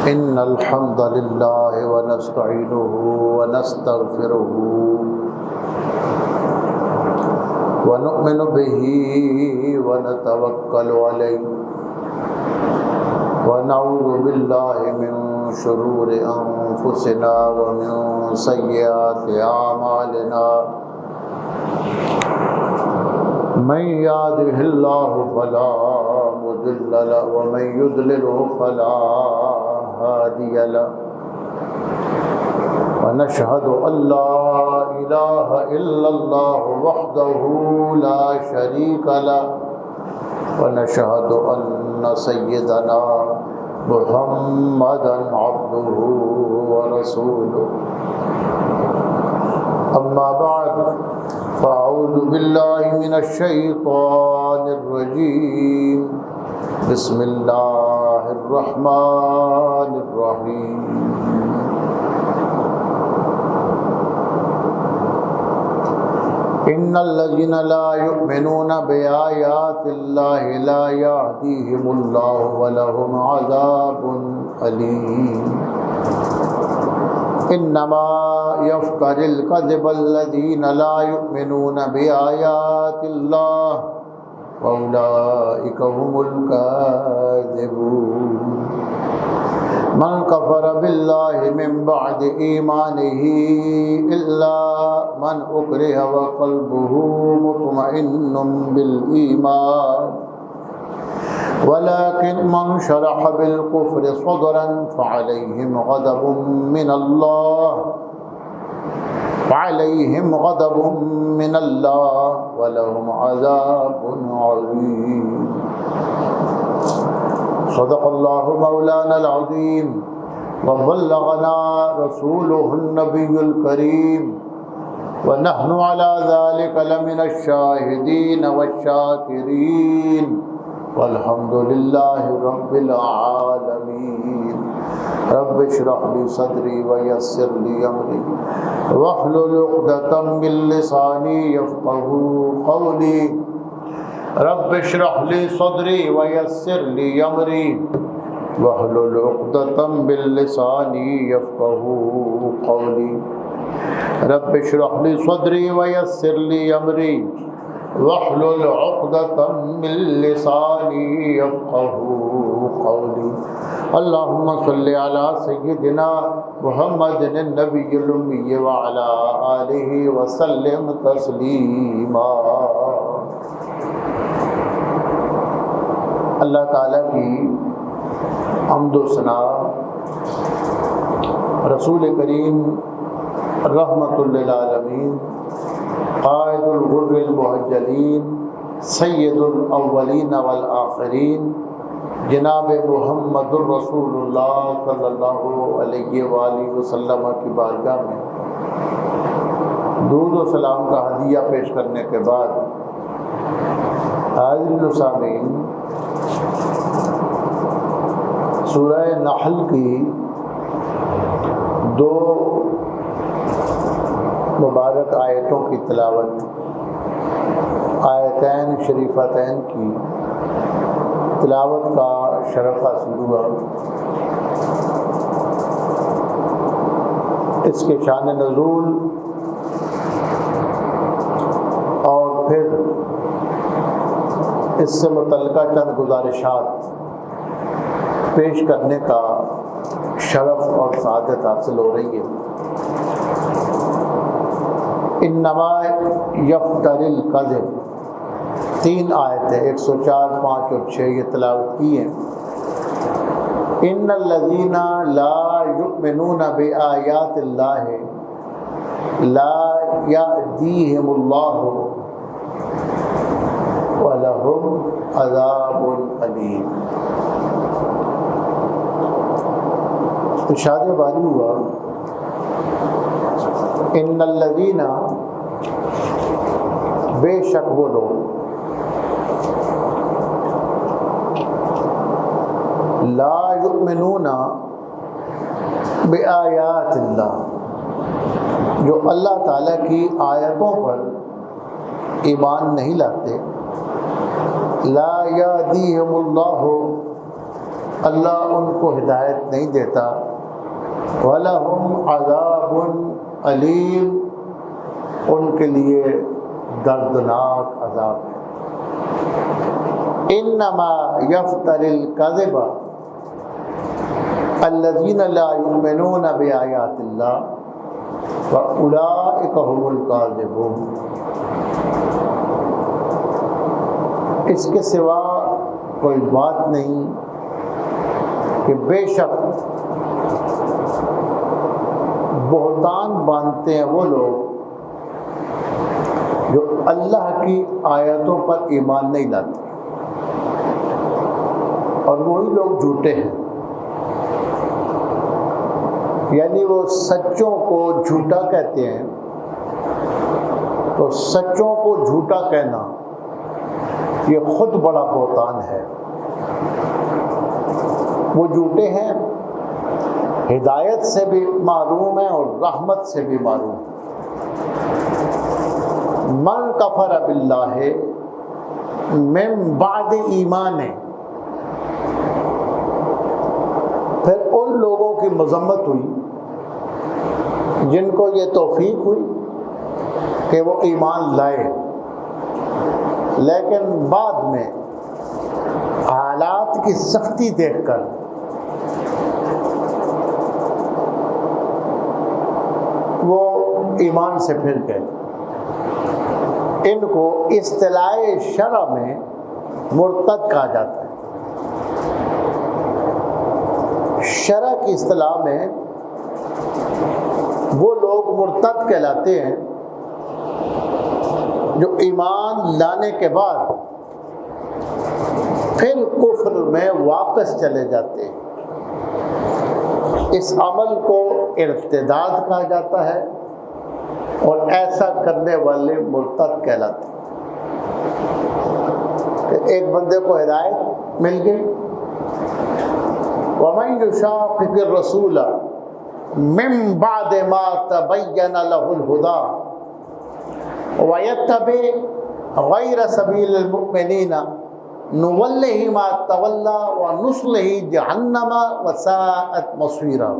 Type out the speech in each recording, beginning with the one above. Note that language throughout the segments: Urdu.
إن الحمد لله ونستعينه ونستغفره ونؤمن به ونتوكل عليه ونعوذ بالله من شرور أنفسنا ومن سيئات أعمالنا من يهده الله فلا مضل له ومن يضلله فلا هادي له ونشهد أن لا إله إلا الله وحده لا شريك له ونشهد أن سيدنا محمدا عبده ورسوله أما بعد فأعوذ بالله من الشيطان الرجيم بسم الله الرحمن الرحيم إن الذين لا يؤمنون بآيات الله لا يهديهم الله ولهم عذاب أليم إنما يفتر الكذب الذين لا يؤمنون بآيات الله وأولئك هم الكاذبون من كفر بالله من بعد إيمانه إلا من أكره وقلبه مطمئن بالإيمان ولكن من شرح بالكفر صدرا فعليهم غضب من الله ولهم عذاب عظيم صدق الله مولانا العظيم وبلغنا رسوله النبي الكريم ونحن على ذلك لمن الشاهدين والشاكرين والحمد لله رب العالمين رب اشرح لي صدري ويسر لي أمري واحلل عقدة من لساني يفقهوا قولي رب اشرح لي صدري ويسر لي أمري واحلل عقدة من لساني يفقهوا قولي رب اشرح لي صدري ويسر لي أمري واحلل عقدة من لساني يفقهوا قولي اللهم صل على سيدنا محمد النبي الأمي وعلى آله وسلم تسلیما۔ اللہ تعالیٰ کی حمد و ثنا رسول کریم رحمت للعالمین قائد الغر المحجلین سید الاولین والآخرین جناب محمد الرسول اللہ صلی اللہ علیہ وآلہ وسلم کی بارگاہ میں درود و سلام کا ہدیہ پیش کرنے کے بعد حاضرین و سامعین، سورہ نحل کی دو مبارک آیتوں کی تلاوت، آیتین شریفتین کی تلاوت کا شرف حاصل ہوا۔ اس کے شان نزول اور پھر اس سے متعلقہ چند گزارشات پیش کرنے کا شرف اور سعادت حاصل ہو رہی ہے۔ انما یفتر الکذب، 3 آیتیں 104، 5 اور 6 یہ تلاوت کی ہیں۔ ان الذین لا یؤمنون بآیات اللہ لا یهدیہم اللہ ولہم عذاب علیم۔ ارشاد باری ہوا ان الذین، بے شک وہ لوگ، لا یؤمنون بآیات اللہ، جو اللہ تعالیٰ کی آیتوں پر ایمان نہیں لاتے، لا یهدیہم اللہ، اللہ ان کو ہدایت نہیں دیتا۔ وَلَهُمْ عَذَابٌ علیم، ان کے لیے دردناک عذاب ہے۔ انما یفتری الکذب الذین لا یؤمنون بآیات اللہ وأولئک هم الکاذبون۔ اس کے سوا کوئی بات نہیں کہ بے شک بہتان باندھتے ہیں وہ لوگ جو اللہ کی آیتوں پر ایمان نہیں لاتے، اور وہی لوگ جھوٹے ہیں، یعنی وہ سچوں کو جھوٹا کہتے ہیں۔ تو سچوں کو جھوٹا کہنا یہ خود بڑا بہتان ہے۔ وہ جھوٹے ہیں، ہدایت سے بھی معروم ہیں اور رحمت سے بھی معروم ہیں۔ من کفر باللہ من بعد ایمان، پھر ان لوگوں کی مذمت ہوئی جن کو یہ توفیق ہوئی کہ وہ ایمان لائے، لیکن بعد میں حالات کی سختی دیکھ کر وہ ایمان سے پھر گئے۔ ان کو اصطلاح شرع میں مرتد کہا جاتا ہے۔ شرع کی اصطلاح میں وہ لوگ مرتد کہلاتے ہیں جو ایمان لانے کے بعد پھر کفر میں واپس چلے جاتے ہیں۔ اس عمل کو ارتداد کہا جاتا ہے، اور ایسا کرنے والے مرتد کہلاتے ہیں۔ کہ ایک بندے کو ہدایت مل گئی، وَمَن يُشَاقِقِ الرَّسُولَ مِن بَعْدِ مَا تَبَيَّنَ لَهُ الْهُدَىٰ وَيَتَّبِعْ غَيْرَ سَبِيلِ الْمُؤْمِنِينَ نُوَلِّهِ مَا تَوَلَّىٰ وَنُصْلِهِ جَهَنَّمَ وَسَاءَتْ مَصِيرًا۔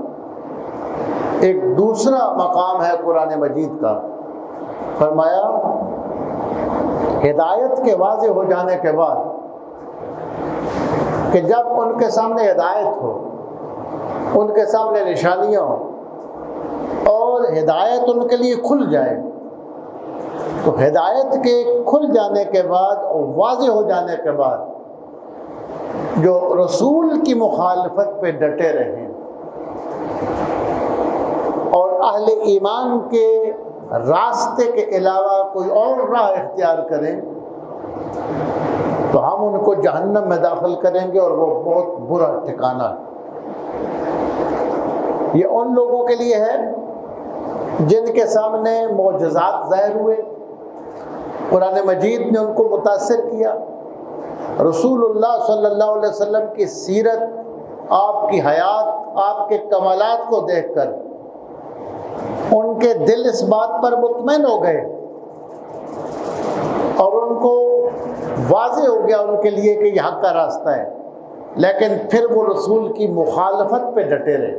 ایک دوسرا مقام ہے قرآن مجید کا، فرمایا ہدایت کے واضح ہو جانے کے بعد کہ جب ان کے سامنے ہدایت ہو، ان کے سامنے نشانیاں ہوں اور ہدایت ان کے لیے کھل جائے، تو ہدایت کے کھل جانے کے بعد اور واضح ہو جانے کے بعد جو رسول کی مخالفت پہ ڈٹے رہیں اور اہل ایمان کے راستے کے علاوہ کوئی اور راہ اختیار کریں، تو ہم ان کو جہنم میں داخل کریں گے، اور وہ بہت برا ٹھکانہ ہے۔ یہ ان لوگوں کے لیے ہے جن کے سامنے معجزات ظاہر ہوئے، قرآن مجید نے ان کو متاثر کیا، رسول اللہ صلی اللہ علیہ وسلم کی سیرت، آپ کی حیات، آپ کے کمالات کو دیکھ کر ان کے دل اس بات پر مطمئن ہو گئے، اور ان کو واضح ہو گیا ان کے لیے کہ یہ حق کا راستہ ہے، لیکن پھر وہ رسول کی مخالفت پہ ڈٹے رہے،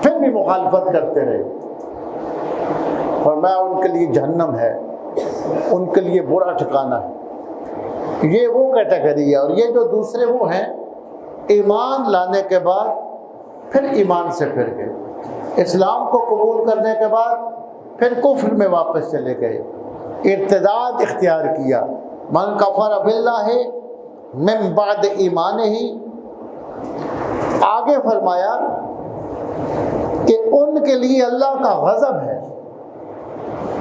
پھر بھی مخالفت کرتے رہے۔ فرمایا ان کے لیے جہنم ہے، ان کے لیے برا ٹھکانہ ہے۔ یہ وہ کیٹیگری ہے، اور یہ جو دوسرے وہ ہیں ایمان لانے کے بعد پھر ایمان سے پھر گئے، اسلام کو قبول کرنے کے بعد پھر کفر میں واپس چلے گئے، ارتداد اختیار کیا۔ من کفر باللہ من بعد ایمانہ، آگے فرمایا کہ ان کے لیے اللہ کا غضب ہے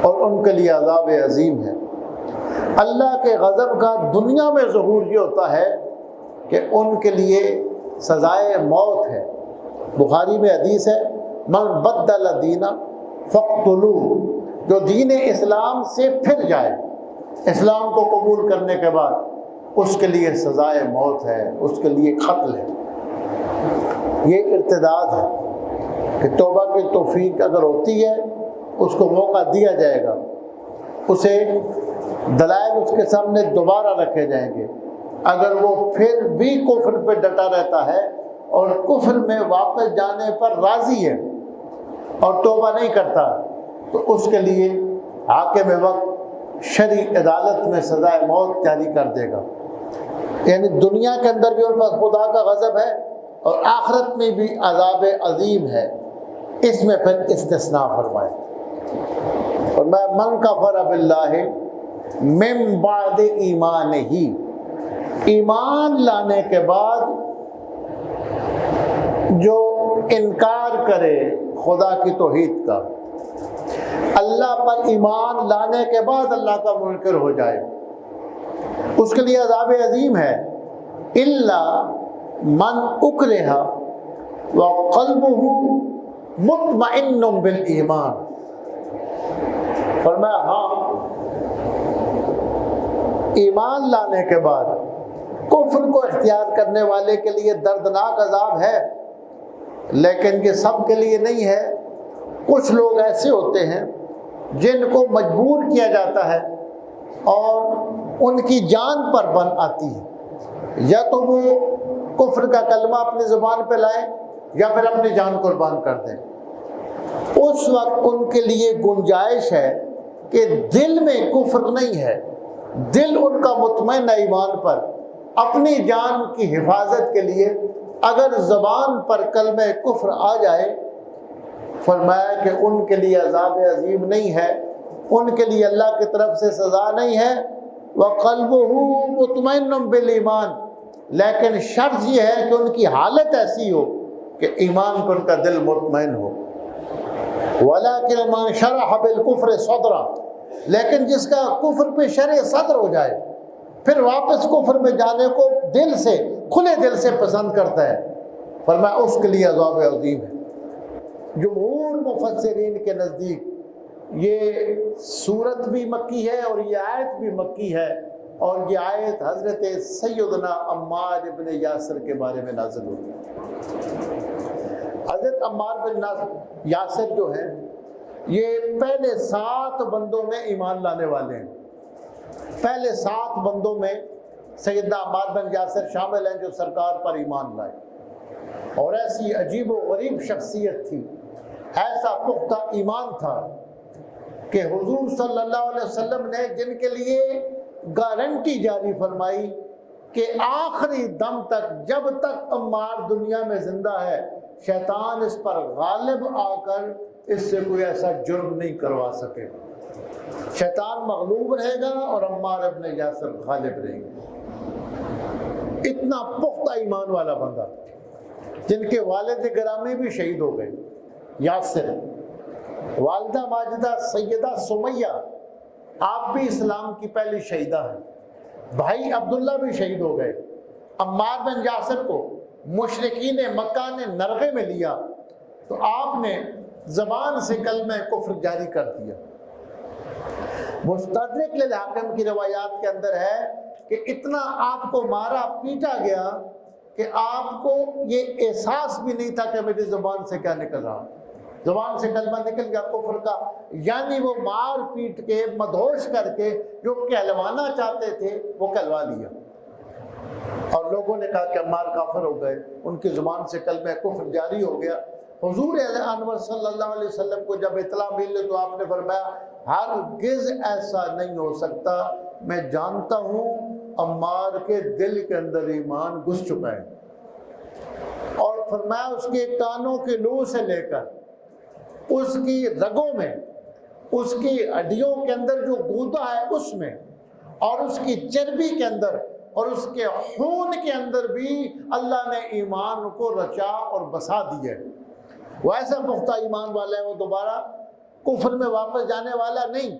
اور ان کے لیے عذاب عظیم ہے۔ اللہ کے غضب کا دنیا میں ظہور یہ ہوتا ہے کہ ان کے لیے سزائے موت ہے۔ بخاری میں حدیث ہے، من بدل دینا فاقتلوہ، جو دین اسلام سے پھر جائے، اسلام کو قبول کرنے کے بعد، اس کے لیے سزائے موت ہے، اس کے لیے قتل ہے۔ یہ ارتداد ہے کہ توبہ کی توفیق اگر ہوتی ہے اس کو موقع دیا جائے گا، اسے دلائل اس کے سامنے دوبارہ رکھے جائیں گے، اگر وہ پھر بھی کفر پہ ڈٹا رہتا ہے اور کفر میں واپس جانے پر راضی ہے اور توبہ نہیں کرتا تو اس کے لیے حاکم وقت شرعی عدالت میں سزائے موت جاری کر دے گا. یعنی دنیا کے اندر بھی ان پر خدا کا غضب ہے اور آخرت میں بھی عذاب عظیم ہے. اس میں پھر استثناء فرمائے اور میں من کفر باللہ من بعد ایمان ہی، ایمان لانے کے بعد جو انکار کرے خدا کی توحید کا، اللہ پر ایمان لانے کے بعد اللہ کا منکر ہو جائے، اس کے لیے عذاب عظیم ہے. الا من اکرہ وقلبہ مطمئن بالایمان، فرمایا ہاں ایمان لانے کے بعد کفر کو اختیار کرنے والے کے لیے دردناک عذاب ہے، لیکن یہ سب کے لیے نہیں ہے. کچھ لوگ ایسے ہوتے ہیں جن کو مجبور کیا جاتا ہے اور ان کی جان پر بن آتی ہے، یا تو وہ کفر کا کلمہ اپنی زبان پہ لائیں یا پھر اپنی جان قربان کر دیں. اس وقت ان کے لیے گنجائش ہے کہ دل میں کفر نہیں ہے، دل ان کا مطمئن ایمان پر، اپنی جان کی حفاظت کے لیے اگر زبان پر کلمہ کفر آ جائے، فرمایا کہ ان کے لیے عذاب عظیم نہیں ہے، ان کے لیے اللہ کی طرف سے سزا نہیں ہے. وَقَلْبُهُ مُطْمَئِنٌ بِالْإِيمَانِ، لیکن شرط یہ ہے کہ ان کی حالت ایسی ہو کہ ایمان پر ان کا دل مطمئن ہو. وَلَكِنْ مَنْ شَرَحَ بِالْكُفْرِ صَدْرًا، لیکن جس کا کفر پہ شرح صدر ہو جائے، پھر واپس کفر میں جانے کو دل سے، کھلے دل سے پسند کرتا ہے، فرمایا اس کے لیے عذاب عظیم ہے. جمہور مفسرین کے نزدیک یہ صورت بھی مکی ہے اور یہ آیت بھی مکی ہے، اور یہ آیت حضرت سیدنا عمار ابن یاسر کے بارے میں نازل ہوئی. حضرت عمار بن یاسر جو ہیں یہ پہلے 7 بندوں میں ایمان لانے والے ہیں. پہلے 7 بندوں میں سیدنا عمار بن یاسر شامل ہیں جو سرکار پر ایمان لائے، اور ایسی عجیب و غریب شخصیت تھی، ایسا پختہ ایمان تھا کہ حضور صلی اللہ علیہ وسلم نے جن کے لیے گارنٹی جاری فرمائی کہ آخری دم تک، جب تک عمار دنیا میں زندہ ہے، شیطان اس پر غالب آ کر اس سے کوئی ایسا جرم نہیں کروا سکے. شیطان مغلوب رہے گا اور عمار ابن یاسر غالب رہیں گے. اتنا پختہ ایمان والا بندہ، جن کے والد گرامی بھی شہید ہو گئے. یاسر، والدہ ماجدہ سیدہ سمیہ، آپ بھی اسلام کی پہلی شہیدہ ہیں، بھائی عبداللہ بھی شہید ہو گئے. عمار بن یاسر کو مشرکین مکہ نے نرغے میں لیا تو آپ نے زبان سے کلمہ کفر جاری کر دیا. مستدرک للحاکم کی روایات کے اندر ہے کہ اتنا آپ کو مارا پیٹا گیا کہ آپ کو یہ احساس بھی نہیں تھا کہ میری زبان سے کیا نکل رہا. زبان سے کلمہ نکل گیا کفر کا، یعنی وہ مار پیٹ کے، مدہوش کر کے جو کہلوانا چاہتے تھے وہ کہلوا لیا. اور لوگوں نے کہا کہ عمار کافر ہو گئے، ان کی زبان سے کلمہ کفر جاری ہو گیا. حضور انور صلی اللہ علیہ وسلم کو جب اطلاع ملی تو آپ نے فرمایا ہرگز ایسا نہیں ہو سکتا، میں جانتا ہوں عمار کے دل کے اندر ایمان گھس چکا ہے. اور فرمایا اس کے کانوں کے لو سے لے کر اس کی رگوں میں، اس کی ہڈیوں کے اندر جو گودا ہے اس میں، اور اس کی چربی کے اندر اور اس کے خون کے اندر بھی اللہ نے ایمان کو رچا اور بسا دیا. وہ ایسا پختہ ایمان والا ہے، وہ دوبارہ کفر میں واپس جانے والا نہیں.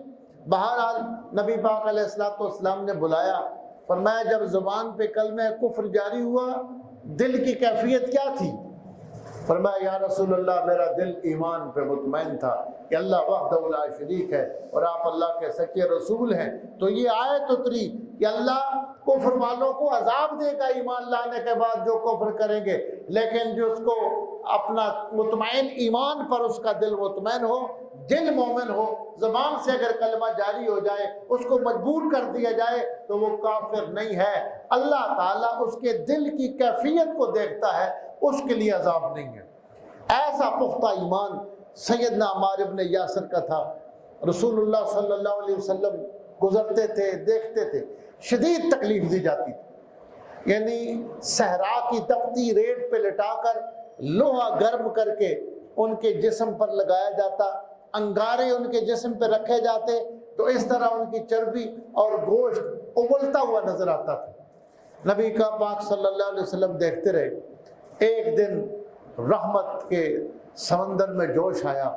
بہرحال نبی پاک علیہ الصلوۃ والسلام نے بلایا، فرمایا جب زبان پہ کلمہ کفر جاری ہوا دل کی کیفیت کیا تھی؟ فرمایا یا رسول اللہ میرا دل ایمان پہ مطمئن تھا کہ اللہ وحدہ لا شریک ہے اور آپ اللہ کے سچے رسول ہیں. تو یہ آیت اتری کہ اللہ کفر والوں کو عذاب دے گا ایمان لانے کے بعد جو کفر کریں گے، لیکن جو اس کو اپنا مطمئن ایمان پر اس کا دل مطمئن ہو، دل مومن ہو، زبان سے اگر کلمہ جاری ہو جائے، اس کو مجبور کر دیا جائے تو وہ کافر نہیں ہے۔ اللہ تعالیٰ اس کے دل کی کیفیت کو دیکھتا ہے، اس کے لیے عذاب نہیں ہے۔ ایسا پختہ ایمان سیدنا عمار ابن یاسر کا تھا۔ رسول اللہ صلی اللہ علیہ وسلم گزرتے تھے، دیکھتے تھے، شدید تکلیف دی جاتی تھی، یعنی صحرا کی تپتی ریت پہ لٹا کر لوہا گرم کر کے ان کے جسم پر لگایا جاتا، انگارے ان کے جسم پہ رکھے جاتے تو اس طرح ان کی چربی اور گوشت ابلتا ہوا نظر آتا تھا۔ نبی کا پاک صلی اللہ علیہ وسلم دیکھتے رہے۔ ایک دن رحمت کے سمندر میں جوش آیا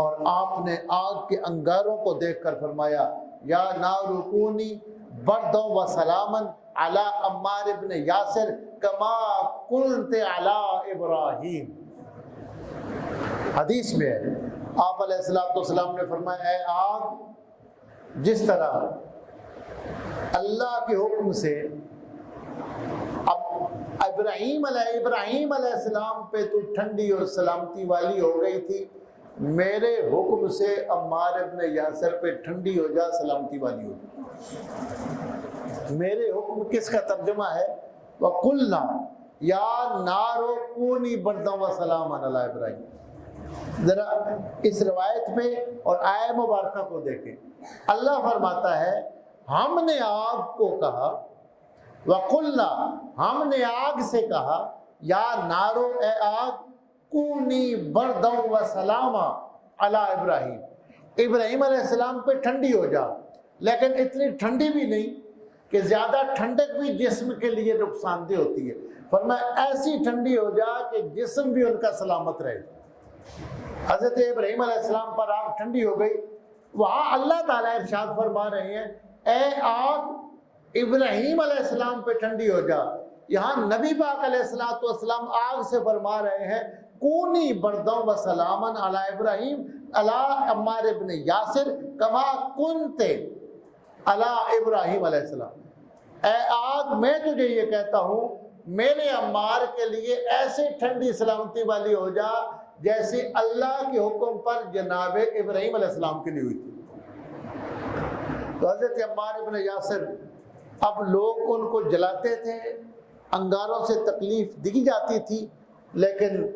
اور آپ نے آگ کے انگاروں کو دیکھ کر فرمایا، یا نار کونی بردًا و سلاما علی عمار ابن یاسر کما کنت علی ابراہیم۔ حدیث میں ہے، آپ علیہ السلام نے فرمایا، اے آگ، جس طرح اللہ کے حکم سے ابراہیم علیہ السلام پہ تو ٹھنڈی اور سلامتی والی ہو گئی تھی، میرے حکم سے عمار ابن یاسر پہ ٹھنڈی ہو جا، سلامتی والی ہو جا۔ میرے حکم کس کا ترجمہ ہے؟ وَقُلْنَا یا نارو کونی بردًا و سلاما علی ابراہیم۔ ذرا اس روایت میں اور آیہ مبارکہ کو دیکھیں۔ اللہ فرماتا ہے ہم نے آگ کو کہا، وَقُلْنَا ہم نے آگ سے کہا، یا نارو اے آگ، کونی بردًا و سلاما علی ابراہیم، ابراہیم علیہ السلام پہ ٹھنڈی ہو جا، لیکن اتنی ٹھنڈی بھی نہیں کہ زیادہ ٹھنڈک بھی جسم کے لیے نقصان دہ ہوتی ہے، فرمایا ایسی ٹھنڈی ہو جا کہ جسم بھی ان کا سلامت رہے۔ حضرت ابراہیم علیہ السلام پر آگ ٹھنڈی ہو گئی، وہاں اللہ تعالیٰ ارشاد فرما رہے ہیں اے آگ ابراہیم علیہ السلام پہ ٹھنڈی ہو جا۔ یہاں نبی پاک علیہ السلام آگ سے فرما رہے ہیں کونی بردًا و سلاما علی ابراہیم علی عمار ابن یاسر کما کنت علی ابراہیم علیہ السلام۔ اے آگ، میں تجھے یہ کہتا ہوں میرے عمار کے لیے ایسے ٹھنڈی سلامتی والی ہو جا جیسے اللہ کے حکم پر جناب ابراہیم علیہ السلام کے لیے ہوئی تھی۔ تو حضرت عمار ابن یاسر، اب لوگ ان کو جلاتے تھے، انگاروں سے تکلیف دی جاتی تھی، لیکن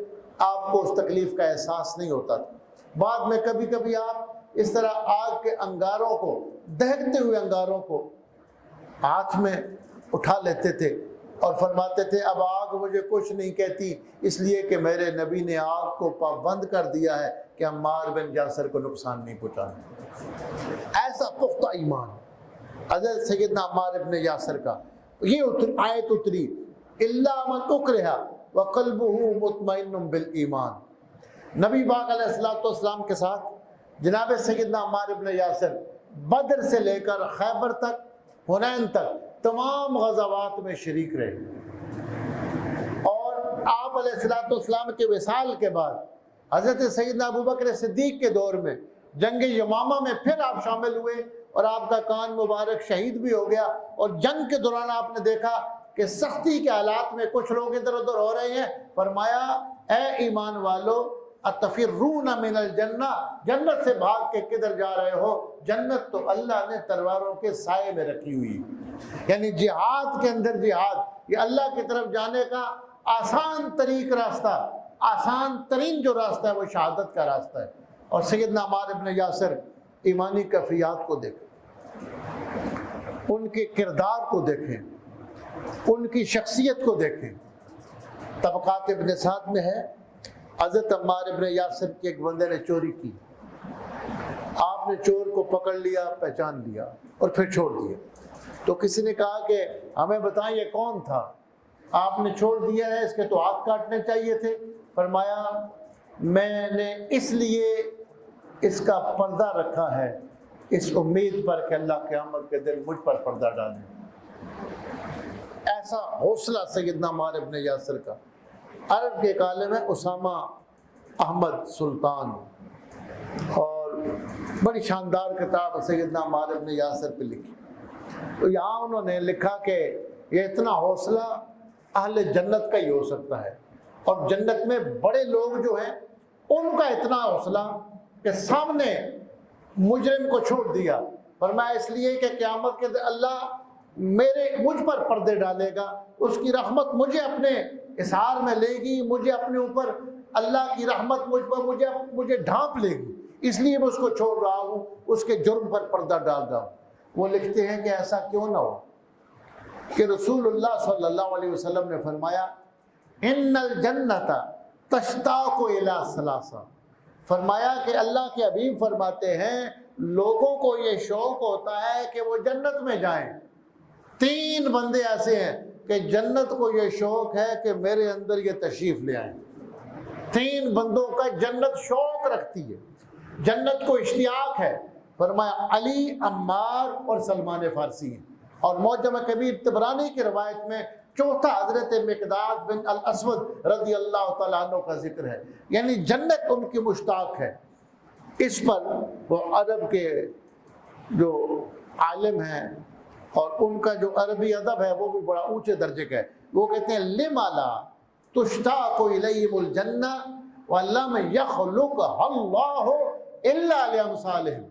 آپ کو اس تکلیف کا احساس نہیں ہوتا تھا۔ بعد میں کبھی کبھی آپ اس طرح آگ کے انگاروں کو، دہکتے ہوئے انگاروں کو ہاتھ میں اٹھا لیتے تھے اور فرماتے تھے اب آگ مجھے کچھ نہیں کہتی، اس لیے کہ میرے نبی نے آگ کو پابند کر دیا ہے کہ عمار بن یاسر کو نقصان نہیں پہنچانا۔ ایسا پختہ ایمان حضرت سیدنا عمار ابن یاسر کا۔ یہ آیت اتری الا من اکرہ وقلبہ مطمئن بالایمان۔ نبی پاک علیہ السلام کے ساتھ جناب سیدنا عمار ابن یاسر بدر سے لے کر خیبر تک، حنین تک، تمام غزوات میں شریک رہے، اور آپ علیہ السلام کے وصال کے بعد حضرت سیدنا ابوبکر صدیق کے دور میں جنگ یمامہ میں پھر آپ شامل ہوئے اور آپ کا کان مبارک شہید بھی ہو گیا، اور جنگ کے دوران آپ نے دیکھا کہ سختی کے حالات میں کچھ لوگ ادھر ادھر ہو رہے ہیں، فرمایا اے ایمان والو اتفرون من الجنہ، جنت سے بھاگ کے کدھر جا رہے ہو؟ جنت تو اللہ نے تلواروں کے سائے میں رکھی ہوئی۔ یعنی جہاد کے اندر جہاد، یہ اللہ کی طرف جانے کا آسان طریق راستہ، آسان ترین جو راستہ ہے وہ شہادت کا راستہ ہے۔ اور سیدنا عمار ابن یاسر ایمانی کیفیات کو دیکھیں، ان کے کردار کو دیکھیں، ان کی شخصیت کو دیکھیں۔ طبقات ابن سعد میں ہے حضرت عمار ابن یاسر کی ایک بندے نے چوری کی، آپ نے چور کو پکڑ لیا، پہچان لیا اور پھر چھوڑ دیا۔ تو کسی نے کہا کہ ہمیں بتائیں یہ کون تھا؟ آپ نے چھوڑ دیا ہے، اس کے تو ہاتھ کاٹنے چاہیے تھے۔ فرمایا میں نے اس لیے اس کا پردہ رکھا ہے اس امید پر کہ اللہ قیامت کے دن مجھ پر پردہ ڈالے۔ ایسا حوصلہ سیدنا عمار ابن یاسر کا۔ عرب کے عالم ہے اسامہ احمد سلطان، اور بڑی شاندار کتاب سیدنا عمار ابن یاسر پہ لکھی۔ تو یہاں انہوں نے لکھا کہ یہ اتنا حوصلہ اہل جنت کا ہی ہو سکتا ہے، اور جنت میں بڑے لوگ جو ہیں ان کا اتنا حوصلہ کہ سامنے مجرم کو چھوڑ دیا، فرمایا اس لیے کہ قیامت کے دن اللہ مجھ پر پردے ڈالے گا، اس کی رحمت مجھے اپنے اظہار میں لے گی، مجھے اپنے اوپر اللہ کی رحمت مجھے ڈھانپ لے گی، اس لیے میں اس کو چھوڑ رہا ہوں، اس کے جرم پر پردہ ڈال رہا ہوں۔ وہ لکھتے ہیں کہ ایسا کیوں نہ ہو کہ رسول اللہ صلی اللہ علیہ وسلم نے فرمایا ان الجنت تشتاق الی ثلاثہ، فرمایا کہ اللہ کے حبیب فرماتے ہیں لوگوں کو یہ شوق ہوتا ہے کہ وہ جنت میں جائیں۔ 3 بندے ایسے ہیں کہ جنت کو یہ شوق ہے کہ میرے اندر یہ تشریف لے آئیں۔ 3 بندوں کا جنت شوق رکھتی ہے، جنت کو اشتیاق ہے، فرمایا علی، عمار اور سلمان فارسی ہیں۔ اور معجم کبیر طبرانی کی روایت میں چوتھا حضرت مقداد بن الاسود رضی اللہ تعالیٰ عنہ کا ذکر ہے، یعنی جنت ان کی مشتاق ہے۔ اس پر وہ عرب کے جو عالم ہیں اور ان کا جو عربی ادب ہے وہ بھی بڑا اونچے درجے کا ہے، وہ کہتے ہیں لما لا تشتاق الیہم الجنہ ولم یخلقها اللہ الا لامثالہم،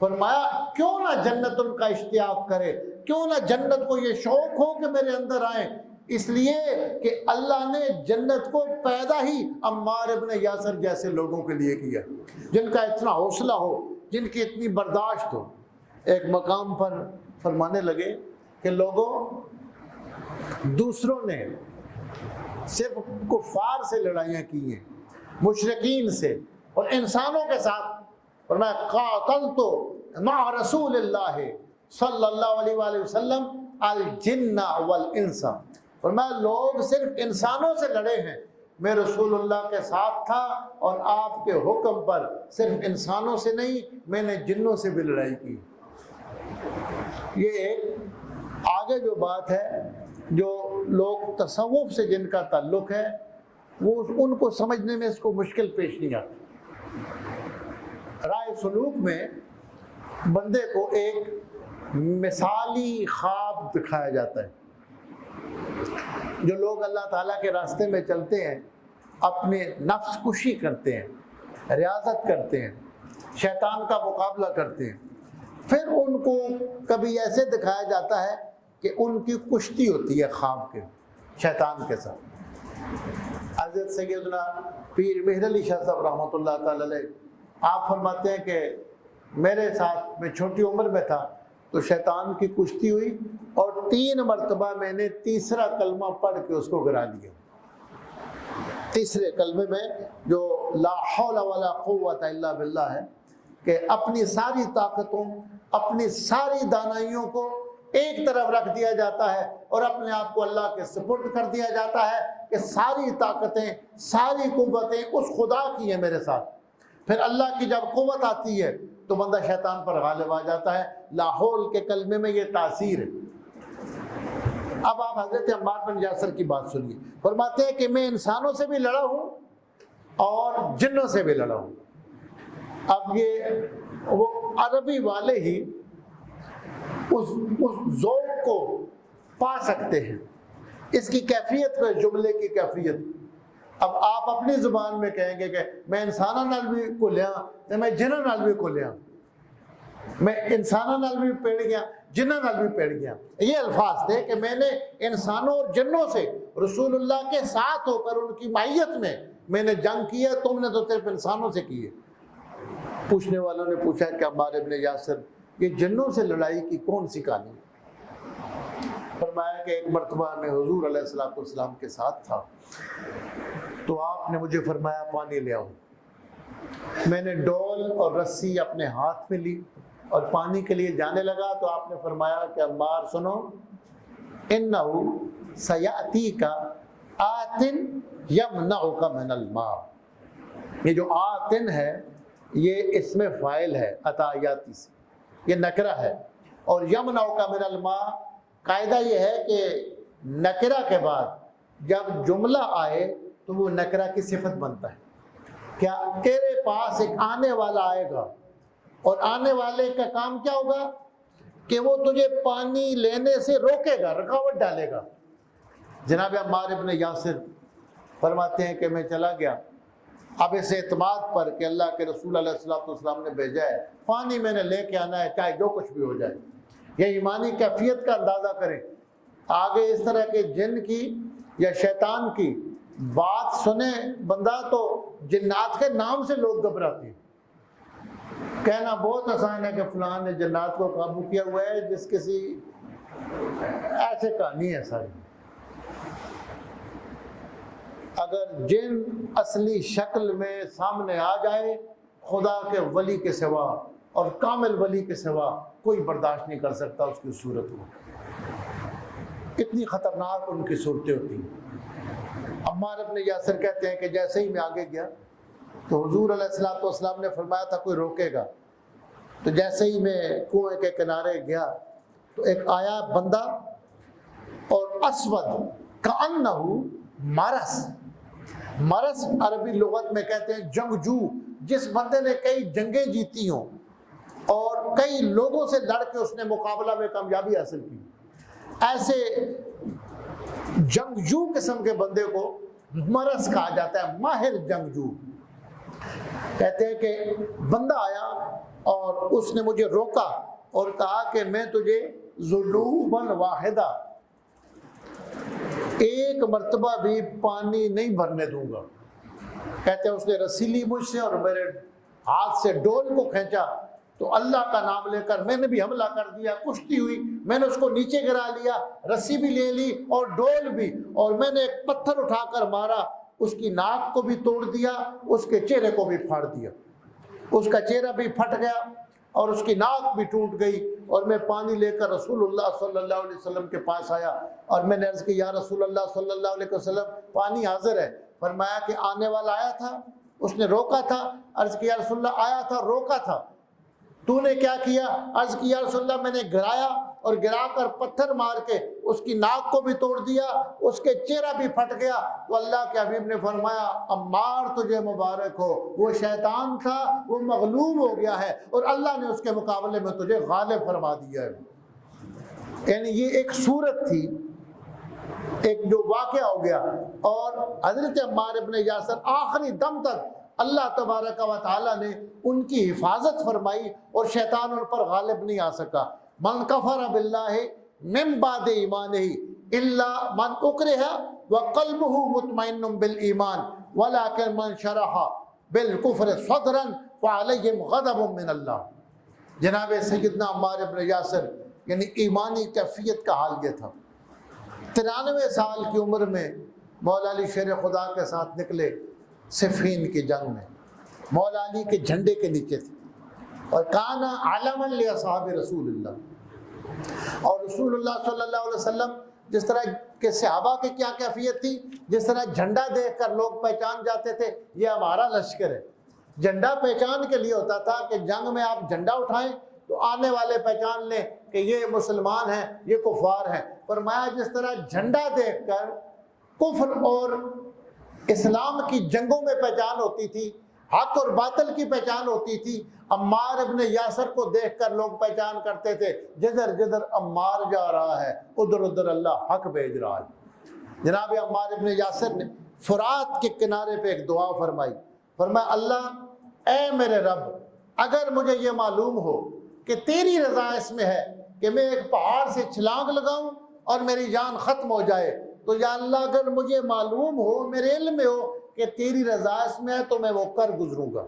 فرمایا کیوں نہ جنت ان کا اشتیاق کرے، کیوں نہ جنت کو یہ شوق ہو کہ میرے اندر آئیں، اس لیے کہ اللہ نے جنت کو پیدا ہی عمار ابن یاسر جیسے لوگوں کے لیے کیا، جن کا اتنا حوصلہ ہو، جن کی اتنی برداشت ہو۔ ایک مقام پر فرمانے لگے کہ لوگوں، دوسروں نے صرف کفار سے لڑائیاں کی ہیں، مشرکین سے اور انسانوں کے ساتھ، فرمایا قاتلت مع رسول اللہ صلی اللہ علیہ وآلہ وسلم الجن والانس، فرمایا لوگ صرف انسانوں سے لڑے ہیں، میں رسول اللہ کے ساتھ تھا اور آپ کے حکم پر صرف انسانوں سے نہیں، میں نے جنوں سے بھی لڑائی کی۔ یہ ایک آگے جو بات ہے، جو لوگ تصوف سے جن کا تعلق ہے وہ ان کو سمجھنے میں اس کو مشکل پیش نہیں آتی۔ رائے سلوک میں بندے کو ایک مثالی خواب دکھایا جاتا ہے۔ جو لوگ اللہ تعالیٰ کے راستے میں چلتے ہیں، اپنے نفس کشی کرتے ہیں، ریاضت کرتے ہیں، شیطان کا مقابلہ کرتے ہیں، پھر ان کو کبھی ایسے دکھایا جاتا ہے کہ ان کی کشتی ہوتی ہے خواب کے شیطان کے ساتھ۔ حضرت سیدنا پیر مہر علی شاہ صاحب رحمۃ اللہ تعالی علیہ آپ فرماتے ہیں کہ میرے ساتھ، میں چھوٹی عمر میں تھا تو شیطان کی کشتی ہوئی اور 3 مرتبہ میں نے تیسرا کلمہ پڑھ کے اس کو گرا دیا۔ تیسرے کلمے میں جو لا حول ولا قوت الا باللہ ہے کہ اپنی ساری طاقتوں، اپنی ساری دانائیوں کو ایک طرف رکھ دیا جاتا ہے اور اپنے آپ کو اللہ کے سپرد کر دیا جاتا ہے کہ ساری طاقتیں، ساری قوتیں اس خدا کی ہیں میرے ساتھ۔ پھر اللہ کی جب قوت آتی ہے تو بندہ شیطان پر غالب آ جاتا ہے۔ لاحول کے کلمے میں یہ تاثیر ہے۔ اب آپ حضرت عمار بن یاسر کی بات سنیے، فرماتے ہیں کہ میں انسانوں سے بھی لڑا ہوں اور جنوں سے بھی لڑا ہوں۔ اب یہ وہ عربی والے ہی اس ذوق کو پا سکتے ہیں، اس کی کیفیت کو، جملے کی کیفیت۔ اب آپ اپنی زبان میں کہیں گے کہ میں انساناں نال بھی کھلیا تو میں جنہاں نال بھی کھلیا، میں انساناں نال بھی پیڑ گیا، جنہاں نال بھی پیڑ گیا۔ یہ الفاظ تھے کہ میں نے انسانوں اور جنوں سے رسول اللہ کے ساتھ ہو کر ان کی معیت میں نے جنگ کی ہے، تم نے تو صرف انسانوں سے کی ہے۔ پوچھنے والوں نے پوچھا کہ عمار ابن یاسر، یہ جنوں سے لڑائی کی کون سی کہانی ہے؟ فرمایا کہ ایک مرتبہ میں حضور علیہ الصلوۃ والسلام کے ساتھ تھا تو آپ نے مجھے فرمایا پانی لے آؤ۔ میں نے ڈول اور رسی اپنے ہاتھ میں لی اور پانی کے لیے جانے لگا تو آپ نے فرمایا کہ عمار سنو، انہو سیأتیک آتن یمنعک من الماء۔ یہ جو آتن ہے یہ اسم فاعل ہے عطایاتی سے، یہ نکرہ ہے، اور یمنعک من الماء قاعدہ یہ ہے کہ نکرہ کے بعد جب جملہ آئے تو وہ نکرہ کی صفت بنتا ہے۔ کیا تیرے پاس ایک آنے والا آئے گا اور آنے والے کا کام کیا ہوگا؟ کہ وہ تجھے پانی لینے سے روکے گا، رکاوٹ ڈالے گا۔ جناب عمار ابن یاسر فرماتے ہیں کہ میں چلا گیا، اب اس اعتماد پر کہ اللہ کے رسول علیہ السلام نے بھیجا ہے، پانی میں نے لے کے آنا ہے چاہے جو کچھ بھی ہو جائے۔ یہ ایمانی کیفیت کا اندازہ کریں۔ آگے اس طرح کے جن کی یا شیطان کی بات سنے بندہ تو جنات کے نام سے لوگ گھبراتے ہیں۔ کہنا بہت آسان ہے کہ فلاں نے جنات کو قابو کیا ہوا ہے، جس کسی ایسے کہانی ہے ساری۔ اگر جن اصلی شکل میں سامنے آ جائے، خدا کے ولی کے سوا اور کامل ولی کے سوا کوئی برداشت نہیں کر سکتا اس کی صورت کو۔ اتنی خطرناک ان کی صورتیں ہوتی ہیں۔ عمار ابن یاسر کہتے ہیں کہ جیسے ہی میں آگے گیا تو حضور علیہ السلام نے فرمایا تھا کوئی روکے گا، تو جیسے ہی میں کنویں کے کنارے گیا تو ایک آیا بندہ اور اسود کأنہ مرس۔ مرس عربی لغت میں کہتے ہیں جنگجو، جس بندے نے کئی جنگیں جیتی ہوں اور کئی لوگوں سے لڑ کے اس نے مقابلہ میں کامیابی حاصل کی، ایسے جنگجو قسم کے بندے کو مرس کہا جاتا ہے، ماہر جنگجو۔ کہتے ہیں کہ بندہ آیا اور اس نے مجھے روکا اور کہا کہ میں تجھے ذنوباً واحدہ، ایک مرتبہ بھی پانی نہیں بھرنے دوں گا۔ کہتے ہیں اس نے رسی لی مجھ سے اور میرے ہاتھ سے ڈول کو کھینچا تو اللہ کا نام لے کر میں نے بھی حملہ کر دیا، کشتی ہوئی، میں نے اس کو نیچے گرا لیا، رسی بھی لے لی اور ڈول بھی، اور میں نے ایک پتھر اٹھا کر مارا، اس کی ناک کو بھی توڑ دیا، اس کے چہرے کو بھی پھاڑ دیا، اس کا چہرہ بھی پھٹ گیا اور اس کی ناک بھی ٹوٹ گئی۔ اور میں پانی لے کر رسول اللہ صلی اللہ علیہ وسلم کے پاس آیا اور میں نے عرض کی یا رسول اللہ صلی اللہ علیہ وسلم پانی حاضر ہے۔ فرمایا کہ آنے والا آیا تھا، اس نے روکا تھا۔ عرض کی یا رسول اللہ آیا تھا، روکا تھا، تو نے کیا کیا؟ عرض کی یا رسول اللہ میں نے گرایا اور گرا کر پتھر مار کے اس کی ناک کو بھی توڑ دیا، اس کے چہرہ بھی پھٹ گیا۔ تو اللہ کے حبیب نے فرمایا عمار تجھے مبارک ہو، وہ شیطان تھا، وہ مغلوب ہو گیا ہے اور اللہ نے اس کے مقابلے میں تجھے غالب فرما دیا ہے۔ یعنی یہ ایک صورت تھی، ایک جو واقعہ ہو گیا، اور حضرت عمار ابن یاسر آخری دم تک اللہ تبارک و تعالیٰ نے ان کی حفاظت فرمائی اور شیطان ان پر غالب نہیں آ سکا۔ من کفر باللہ من بعد ایمانہ الا من اکرہ وقلبہ مطمئن بالایمان ولکن من شرح بالکفر صدرا فعلیہم غضب من اللہ۔ جناب سیدنا عمار ابن یاسر یعنی ایمانی کیفیت کا حال یہ تھا۔ 93 سال کی عمر میں مولا علی شیر خدا کے ساتھ نکلے صفین کی جنگ میں، مولا علی کے جھنڈے کے نیچے تھے، اور کانا علما لاصحاب رسول اللہ۔ اور رسول اللہ صلی اللہ علیہ وسلم جس طرح کے صحابہ کی کیا کیفیت تھی، جس طرح جھنڈا دیکھ کر لوگ پہچان جاتے تھے یہ ہمارا لشکر ہے۔ جھنڈا پہچان کے لیے ہوتا تھا کہ جنگ میں آپ جھنڈا اٹھائیں تو آنے والے پہچان لیں کہ یہ مسلمان ہیں، یہ کفار ہیں۔ فرمایا جس طرح جھنڈا دیکھ کر کفر اور اسلام کی جنگوں میں پہچان ہوتی تھی، حق اور باطل کی پہچان ہوتی تھی، عمار ابن یاسر کو دیکھ کر لوگ پہچان کرتے تھے جدھر جدھر عمار جا رہا ہے ادھر ادھر اللہ حق بھیج رہا ہے۔ جناب عمار ابن یاسر نے فرات کے کنارے پہ ایک دعا فرمائی، فرمایا اللہ اے میرے رب، اگر مجھے یہ معلوم ہو کہ تیری رضا اس میں ہے کہ میں ایک پہاڑ سے چھلانگ لگاؤں اور میری جان ختم ہو جائے، تو یا اللہ اگر مجھے معلوم ہو، میرے علم میں ہو کہ تیری رضا اس میں ہے تو میں وہ کر گزروں گا،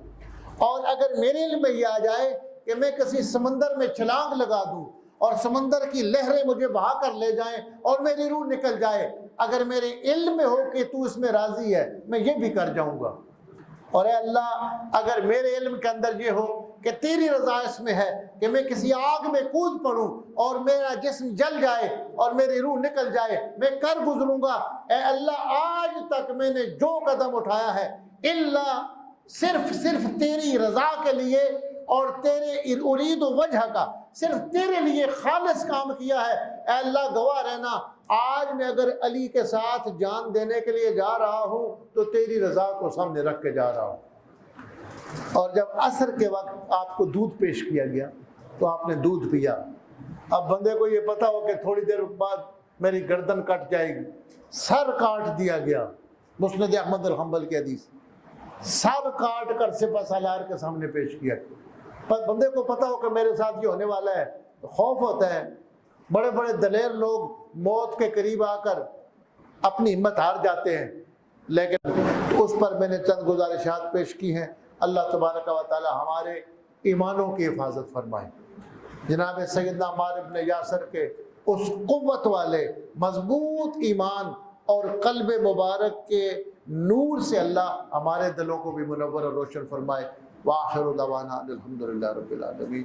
اور اگر میرے علم میں یہ آ جائے کہ میں کسی سمندر میں چھلانگ لگا دوں اور سمندر کی لہریں مجھے بہا کر لے جائیں اور میری روح نکل جائے، اگر میرے علم میں ہو کہ تو اس میں راضی ہے میں یہ بھی کر جاؤں گا، اور اے اللہ اگر میرے علم کے اندر یہ ہو کہ تیری رضا اس میں ہے کہ میں کسی آگ میں کود پڑوں اور میرا جسم جل جائے اور میری روح نکل جائے، میں کر گزروں گا۔ اے اللہ آج تک میں نے جو قدم اٹھایا ہے اللہ صرف تیری رضا کے لیے اور تیرے ارید وجہ کا، صرف تیرے لیے خالص کام کیا ہے۔ اے اللہ گواہ رہنا، آج میں اگر علی کے ساتھ جان دینے کے لیے جا رہا ہوں تو تیری رضا کو سامنے رکھ کے جا رہا ہوں۔ اور جب عصر کے وقت آپ کو دودھ پیش کیا گیا تو آپ نے دودھ پیا، اب بندے کو یہ پتا ہو کہ تھوڑی دیر بعد میری گردن کٹ جائے گی، سر کاٹ دیا گیا، مسند احمد الحنبل کی حدیث، سر کاٹ کر سپہ سالار کے سامنے پیش کیا، پر بندے کو پتا ہو کہ میرے ساتھ یہ ہونے والا ہے، تو خوف ہوتا ہے۔ بڑے بڑے دلیر لوگ موت کے قریب آ کر اپنی ہمت ہار جاتے ہیں، لیکن اس پر میں نے چند گزارشات پیش کی ہیں۔ اللہ تبارک و تعالی ہمارے ایمانوں کی حفاظت فرمائے۔ جناب سیدنا عمار ابن یاسر کے اس قوت والے مضبوط ایمان اور قلب مبارک کے نور سے اللہ ہمارے دلوں کو بھی منور اور روشن فرمائے۔ وآخر دعوانا الحمدللہ رب العالمین۔